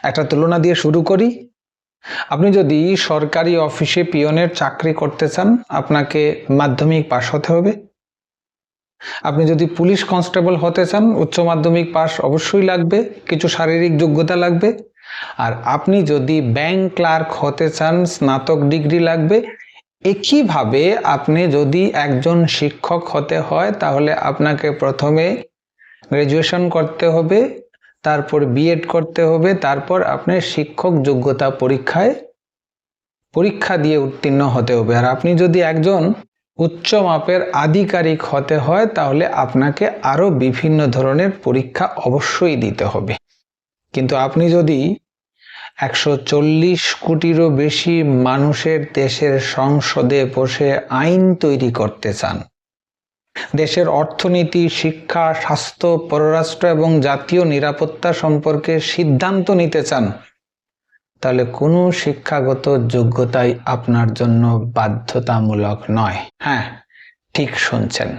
একটা তুলনা দিয়ে শুরু করি। আপনি যদি সরকারি অফিসে পিয়নের চাকরি করতে চান, আপনাকে মাধ্যমিক পাশ হতে হবে। আপনি যদি পুলিশ কনস্টেবল হতে চান, উচ্চ মাধ্যমিক পাস অবশ্যই লাগবে, কিছু শারীরিক যোগ্যতা লাগবে। আর আপনি যদি ব্যাংক ক্লার্ক হতে চান, স্নাতক ডিগ্রি লাগবে। একইভাবে আপনি যদি একজন শিক্ষক হতে হয়, তাহলে আপনাকে প্রথমে গ্র্যাজুয়েশন করতে হবে, তারপর বিএড করতে হবে, তারপর আপনি শিক্ষক যোগ্যতা পরীক্ষা দিয়ে উত্তীর্ণ হতে হবে। আর আপনি যদি একজন উচ্চ মাপের আধিকারিক হতে হয়, তাহলে আপনাকে আরো বিভিন্ন ধরনের পরীক্ষা অবশ্যই দিতে হবে। কিন্তু আপনি যদি 140 কোটিরও বেশি মানুষের দেশের সংসদে বসে আইন তৈরি করতে চান, দেশের অর্থনীতি, শিক্ষা, স্বাস্থ্য, পররাষ্ট্র এবং জাতীয় নিরাপত্তা সম্পর্কে সিদ্ধান্ত নিতে চান, তাহলে কোনো শিক্ষাগত যোগ্যতাই আপনার জন্য বাধ্যতামূলক নয়। হ্যাঁ, ঠিক শুনছেন,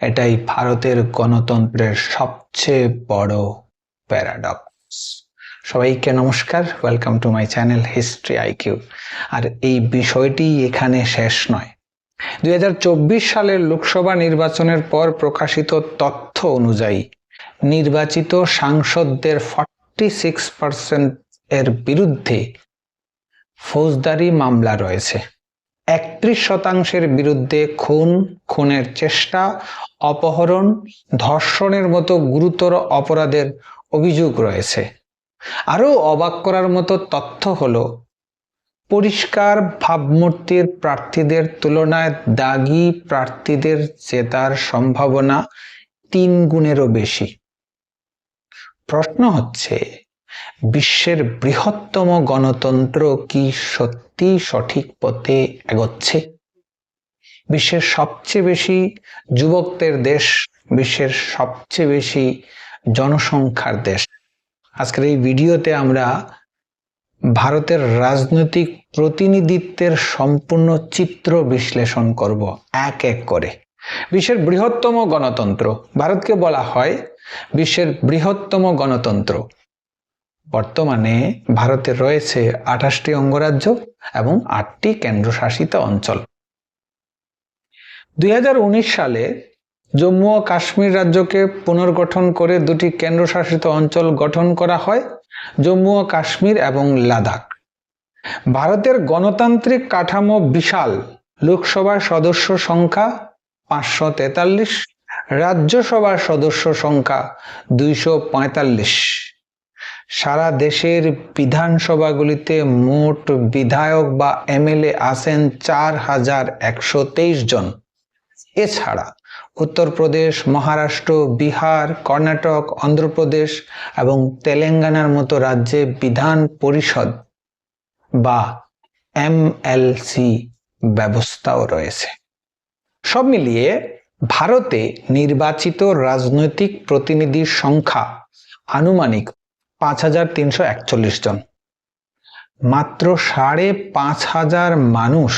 এটাই ভারতের গণতন্ত্রের সবচেয়ে বড় প্যারাডক্স। সবাইকে নমস্কার, welcome to my channel history IQ. আর এই বিষয়টি এখানে শেষ নয়। 2024 সালের লোকসভা নির্বাচনের পর প্রকাশিত তথ্য অনুযায়ী নির্বাচিত সাংসদদের 46% এর বিরুদ্ধে ফৌজদারি মামলা রয়েছে। 31% বিরুদ্ধে খুনের চেষ্টা, অপহরণ, ধর্ষণের মতো গুরুতর অপরাধের অভিযোগ রয়েছে। আরও অবাক করার মতো তথ্য হলো, পরিষ্কার ভাবমূর্তির প্রার্থীদের তুলনায় দাগী প্রার্থীদের জেতার সম্ভাবনা 3 গুণেরও বেশি। প্রশ্ন হচ্ছে, বিশ্বের বৃহত্তম গণতন্ত্র কি সত্যি সঠিক পথে এগোচ্ছে? বিশ্বের সবচেয়ে বেশি যুবকদের দেশ, বিশ্বের সবচেয়ে বেশি জনসংখ্যার দেশ। আজকের এই ভিডিওতে আমরা ভারতের রাজনৈতিক প্রতিনিধিত্বের সম্পূর্ণ চিত্র বিশ্লেষণ করব এক এক করে। বিশ্বের বৃহত্তম গণতন্ত্র, ভারতকে বলা হয় বিশ্বের বৃহত্তম গণতন্ত্র। বর্তমানে ভারতে রয়েছে 28টি অঙ্গরাজ্য এবং 8টি কেন্দ্রশাসিত অঞ্চল। 2019 সালে জম্মু ও কাশ্মীর রাজ্যকে পুনর্গঠন করে 2টি কেন্দ্রশাসিত অঞ্চল গঠন করা হয়, জম্মু ও কাশ্মীর এবং লাদাখ। ভারতের গণতান্ত্রিক কাঠামো বিশাল। লোকসভার সদস্য সংখ্যা 543, রাজ্যসভার সদস্য সংখ্যা 245। সারা দেশের বিধানসভাগুলিতে মোট বিধায়ক বা এমএলএ আছেন 4123 জন। এছাড়া উত্তরপ্রদেশ, মহারাষ্ট্র, বিহার, কর্ণাটক, অন্ধ্রপ্রদেশ এবং তেলেঙ্গানার মতো রাজ্যে বিধান পরিষদ বা এমএলসি ব্যবস্থাও রয়েছে। সব মিলিয়ে ভারতে নির্বাচিত রাজনৈতিক প্রতিনিধির সংখ্যা আনুমানিক 5341 জন। মাত্র 5,500 মানুষ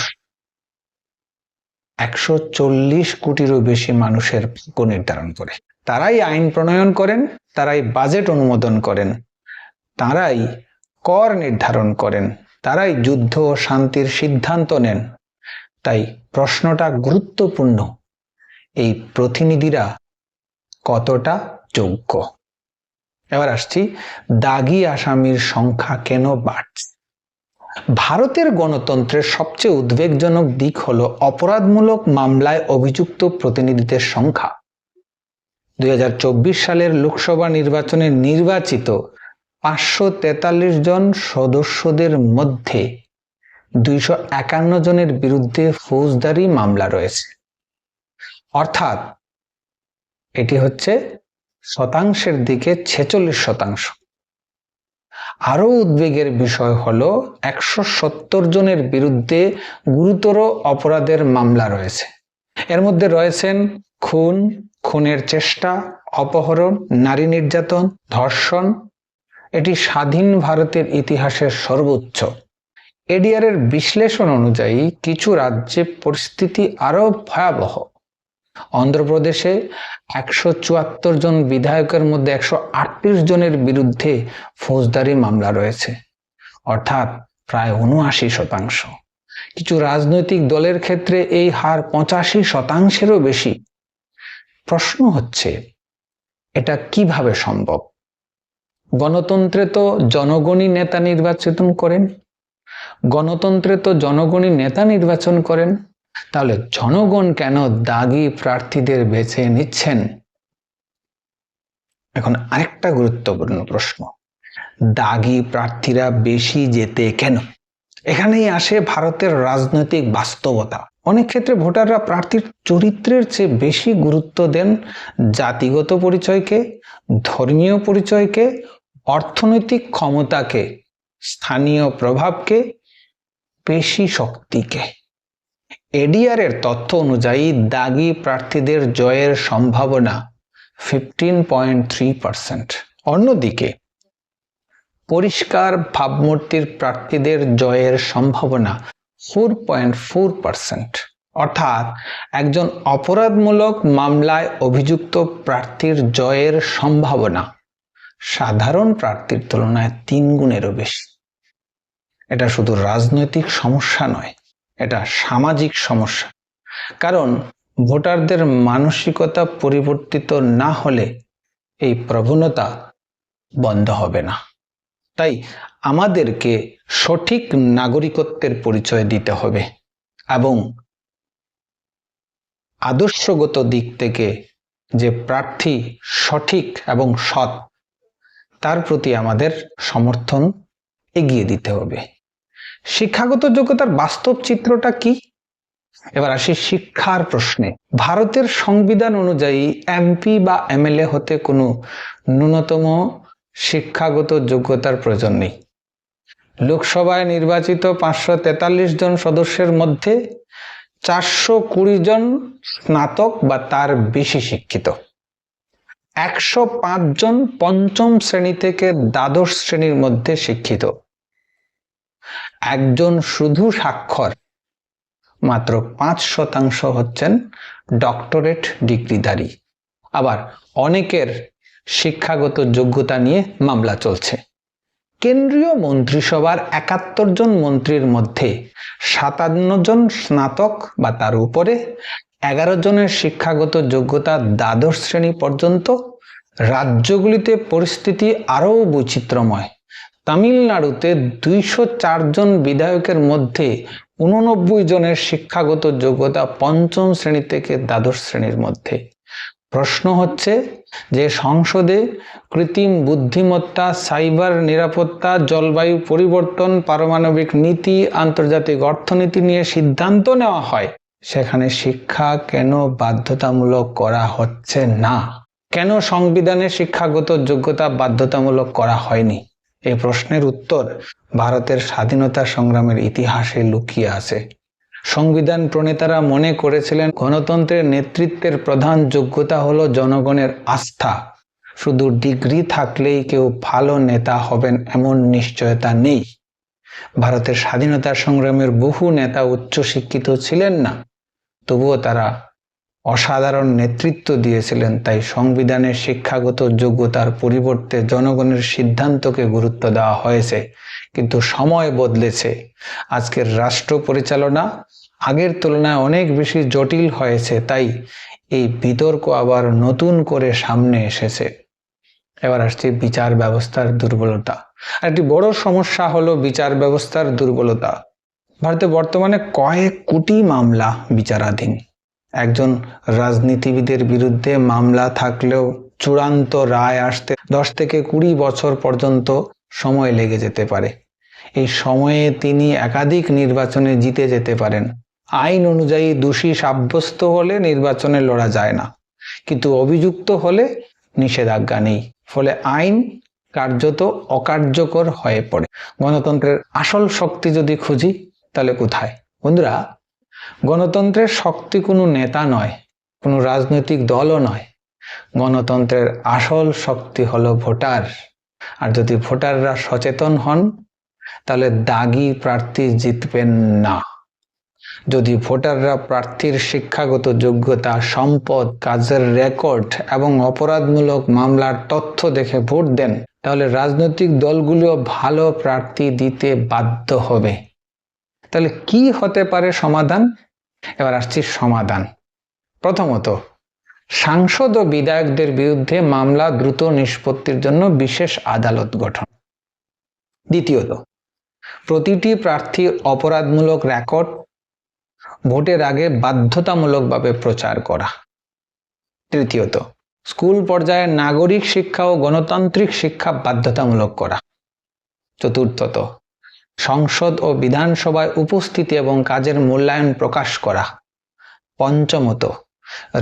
140 কোটিরও বেশি মানুষের ভাগ্য নির্ধারণ করে। তারাই আইন প্রণয়ন করেন, তারাই বাজেট অনুমোদন করেন, তারাই কর নির্ধারণ করেন, তারাই যুদ্ধ ও শান্তির সিদ্ধান্ত নেন। তাই প্রশ্নটা গুরুত্বপূর্ণ, এই প্রতিনিধিরা কতটা যোগ্য? এবার আসছি, দাগী আসামির সংখ্যা কেন বাড়ছে? ভারতের গণতন্ত্রের সবচেয়ে উদ্বেগজনক দিক হলো অপরাধমূলক মামলায় অভিযুক্ত প্রতিনিধিদের সংখ্যা। 2024 সালের লোকসভা নির্বাচনে নির্বাচিত 543 জন সদস্যদের মধ্যে 251 জনের বিরুদ্ধে ফৌজদারি মামলা রয়েছে। অর্থাৎ এটি হচ্ছে শতাংশের দিকে 46%। আরো উদ্বেগের বিষয় হলো 170 জনের বিরুদ্ধে গুরুতর অপরাধের মামলা রয়েছে। এর মধ্যে রয়েছেন খুনের চেষ্টা, অপহরণ, নারী নির্যাতন, ধর্ষণ। এটি স্বাধীন ভারতের ইতিহাসের সর্বোচ্চ। এডিআর-এর বিশ্লেষণ অনুযায়ী কিছু রাজ্যে পরিস্থিতি আরো ভয়াবহ। অন্ধ্রপ্রদেশে 174 জন বিধায়কের মধ্যে 138 জনের বিরুদ্ধে ফৌজদারি মামলা রয়েছে, অর্থাৎ প্রায় 79%। কিছু রাজনৈতিক দলের ক্ষেত্রে এই হার 85%-এরও বেশি। প্রশ্ন হচ্ছে, এটা কিভাবে সম্ভব? গণতন্ত্রে তো জনগণই নেতা নির্বাচন করেন, তাহলে জনগণ কেন দাগী প্রার্থীদের বেছে নিচ্ছেন? এখন আরেকটা গুরুত্বপূর্ণ প্রশ্ন, দাগী প্রার্থীরা বেশি জেতে কেন? এখানেই আসে ভারতের রাজনৈতিক বাস্তবতা। অনেক ক্ষেত্রে ভোটাররা প্রার্থীর চরিত্রের চেয়ে বেশি গুরুত্ব দেন জাতিগত পরিচয়কে, ধর্মীয় পরিচয়কে, অর্থনৈতিক ক্ষমতাকে, স্থানীয় প্রভাবকে, পেশি শক্তিকে। এডিআর এর তথ্য অনুযায়ী দাগী প্রার্থীদের জয়ের সম্ভাবনা 15.3%। অন্যদিকে পরিষ্কার ভাবমূর্তির প্রার্থীদের জয়ের সম্ভাবনা 4.4%। অর্থাৎ একজন অপরাধমূলক মামলায় অভিযুক্ত প্রার্থীর জয়ের সম্ভাবনা সাধারণ প্রার্থীর তুলনায় 3 গুণেরও বেশি। এটা শুধু রাজনৈতিক সমস্যা নয়, এটা সামাজিক সমস্যা। কারণ ভোটারদের মানসিকতা পরিবর্তিত না হলে এই প্রবণতা বন্ধ হবে না। তাই আমাদেরকে সঠিক নাগরিকত্বের পরিচয় দিতে হবে এবং আদর্শগত দিক থেকে যে প্রার্থী সঠিক এবং সৎ, তার প্রতি আমাদের সমর্থন এগিয়ে দিতে হবে। শিক্ষাগত যোগ্যতার বাস্তব চিত্রটা কি? এবার আসি শিক্ষার প্রশ্নে। ভারতের সংবিধান অনুযায়ী এমপি বা এমএলএ হতে কোনো ন্যূনতম শিক্ষাগত যোগ্যতার প্রয়োজন নেই। লোকসভায় নির্বাচিত 543 জন সদস্যের মধ্যে 420 জন স্নাতক বা তার বেশি শিক্ষিত, 105 জন পঞ্চম শ্রেণী থেকে দ্বাদশ শ্রেণীর মধ্যে শিক্ষিত, একজন শুধু স্বাক্ষর, মাত্র 5% হচ্ছেন ডক্টরেট ডিগ্রিধারী। আবার অনেকের শিক্ষাগত যোগ্যতা নিয়ে মামলা চলছে। কেন্দ্রীয় মন্ত্রিসভার 71 জন মন্ত্রীর মধ্যে 57 জন স্নাতক বা তার উপরে, 11 জনের শিক্ষাগত যোগ্যতা দ্বাদশ শ্রেণী পর্যন্ত। রাজ্যগুলিতে পরিস্থিতি আরও বৈচিত্র্যময়। তামিলনাড়ুতে 204 জন বিধায়কের মধ্যে 89 জনের শিক্ষাগত যোগ্যতা পঞ্চম শ্রেণী থেকে দ্বাদশ শ্রেণীর মধ্যে। প্রশ্ন হচ্ছে যে সংসদে কৃত্রিম বুদ্ধিমত্তা, সাইবার নিরাপত্তা, জলবায়ু পরিবর্তন, পারমাণবিক নীতি, আন্তর্জাতিক অর্থনীতি নিয়ে সিদ্ধান্ত নেওয়া হয়, সেখানে শিক্ষা কেন বাধ্যতামূলক করা হচ্ছে না? কেন সংবিধানে শিক্ষাগত যোগ্যতা বাধ্যতামূলক করা হয়নি? এই প্রশ্নের উত্তর ভারতের স্বাধীনতা সংগ্রামের ইতিহাসে লুকিয়ে আছে। সংবিধান প্রণেতারা মনে করেছিলেন গণতন্ত্রের নেতৃত্বের প্রধান যোগ্যতা হলো জনগণের আস্থা। শুধু ডিগ্রি থাকলেই কেউ ভালো নেতা হবেন এমন নিশ্চয়তা নেই। ভারতের স্বাধীনতা সংগ্রামের বহু নেতা উচ্চশিক্ষিত ছিলেন না, তবুও তারা অসাধারণ নেতৃত্ব দিয়েছিলেন। তাই সংবিধানের শিক্ষাগত যোগ্যতার পরিবর্তে জনগণের সিদ্ধান্তকে গুরুত্ব দেওয়া হয়েছে। কিন্তু সময় বদলেছে। আজকের রাষ্ট্র পরিচালনা আগের তুলনায় অনেক বেশি জটিল হয়েছে, তাই এই বিতর্ক আবার নতুন করে সামনে এসেছে। এবার আসছে বিচার ব্যবস্থার দুর্বলতা। একটি বড় সমস্যা হলো বিচার ব্যবস্থার দুর্বলতা। ভারতে বর্তমানে কয়েক কোটি মামলা বিচারাধীন। একজন রাজনীতিবিদের বিরুদ্ধে মামলা থাকলেও চূড়ান্ত রায় আসতে 10 থেকে 20 বছর পর্যন্ত সময় লেগে যেতে পারে। এই সময়ে তিনি একাধিক নির্বাচনে জিতে যেতে পারেন। আইন অনুযায়ী দোষী সাব্যস্ত হলে নির্বাচনে লড়া যায় না, কিন্তু অভিযুক্ত হলে নিষেধাজ্ঞা নেই। ফলে আইন কার্যত অকার্যকর হয়ে পড়ে। গণতন্ত্রের আসল শক্তি যদি খুঁজি, তাহলে কোথায়? বন্ধুরা, গণতন্ত্রের শক্তি কোনো নেতা নয়, কোনো রাজনৈতিক দলও নয়। গণতন্ত্রের আসল শক্তি হলো ভোটার। আর যদি ভোটাররা সচেতন হন, তাহলে দাগী প্রার্থী জিতবেন না। যদি ভোটাররা প্রার্থীর শিক্ষাগত যোগ্যতা, সম্পদ, কাজের রেকর্ড এবং অপরাধমূলক মামলার তথ্য দেখে ভোট দেন, তাহলে রাজনৈতিক দলগুলো ভালো প্রার্থী দিতে বাধ্য হবে। তাহলে কি হতে পারে সমাধান? এবার আসছি সমাধান। প্রথমত, সাংসদ ও বিধায়কদের বিরুদ্ধে মামলা দ্রুত নিষ্পত্তির জন্য বিশেষ আদালত গঠন। দ্বিতীয়ত, প্রতিটি প্রার্থীর অপরাধমূলক রেকর্ড ভোটের আগে বাধ্যতামূলকভাবে প্রচার করা। তৃতীয়ত, স্কুল পর্যায়ে নাগরিক শিক্ষা ও গণতান্ত্রিক শিক্ষা বাধ্যতামূলক করা। চতুর্থত, সংসদ ও বিধানসভায় উপস্থিতি এবং কাজের মূল্যায়ন প্রকাশ করা। পঞ্চমত,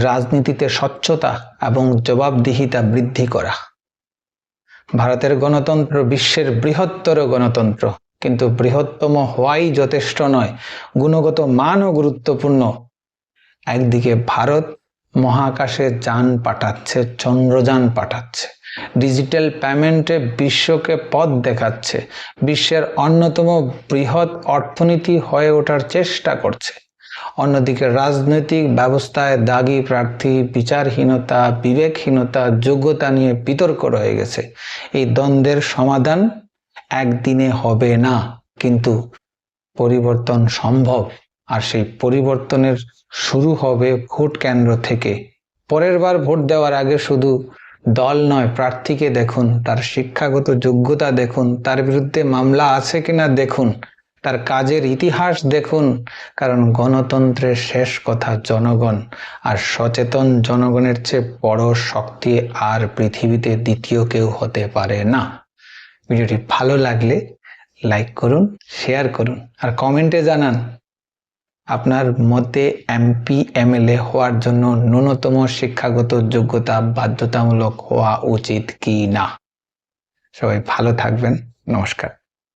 রাজনীতিতে স্বচ্ছতা এবং জবাবদিহিতা বৃদ্ধি করা। ভারতের গণতন্ত্র বিশ্বের বৃহত্তর গণতন্ত্র, কিন্তু বৃহত্তম হওয়াই যথেষ্ট নয়, গুণগত মানও গুরুত্বপূর্ণ। একদিকে ভারত মহাকাশে যান পাঠাচ্ছে, চন্দ্রযান পাঠাচ্ছে, ডিজিটাল পেমেন্টে বিশ্বকে পথ দেখাচ্ছে, বিশ্বের অন্যতম বৃহৎ অর্থনীতি হয়ে ওঠার চেষ্টা করছে। অন্যদিকে রাজনৈতিক ব্যবস্থায় দাগী প্রার্থী, বিচারহীনতা, বিবেকহীনতা, যোগ্যতা নিয়ে বিতর্ক রয়ে গেছে। এই দ্বন্দ্বের সমাধান একদিনে হবে না, কিন্তু পরিবর্তন সম্ভব। আর সেই পরিবর্তনের শুরু হবে ভোট কেন্দ্র থেকে। পরের বার ভোট দেওয়ার আগে শুধু দল নয়, প্রার্থীকে দেখুন, তার শিক্ষাগত যোগ্যতা দেখুন, তার বিরুদ্ধে মামলা আছে কিনা দেখুন, তার কাজের ইতিহাস দেখুন। কারণ গণতন্ত্রের শেষ কথা জনগণ, আর সচেতন জনগণের চেয়ে বড় শক্তি আর পৃথিবীতে দ্বিতীয় কেউ হতে পারে না। ভিডিওটি ভালো লাগলে লাইক করুন, শেয়ার করুন, আর কমেন্টে জানান আপনার মতে এমপি এমএলএ হওয়ার জন্য ন্যূনতম শিক্ষাগত যোগ্যতা বাধ্যতামূলক হওয়া উচিত কি না। সবাই ভালো থাকবেন। নমস্কার।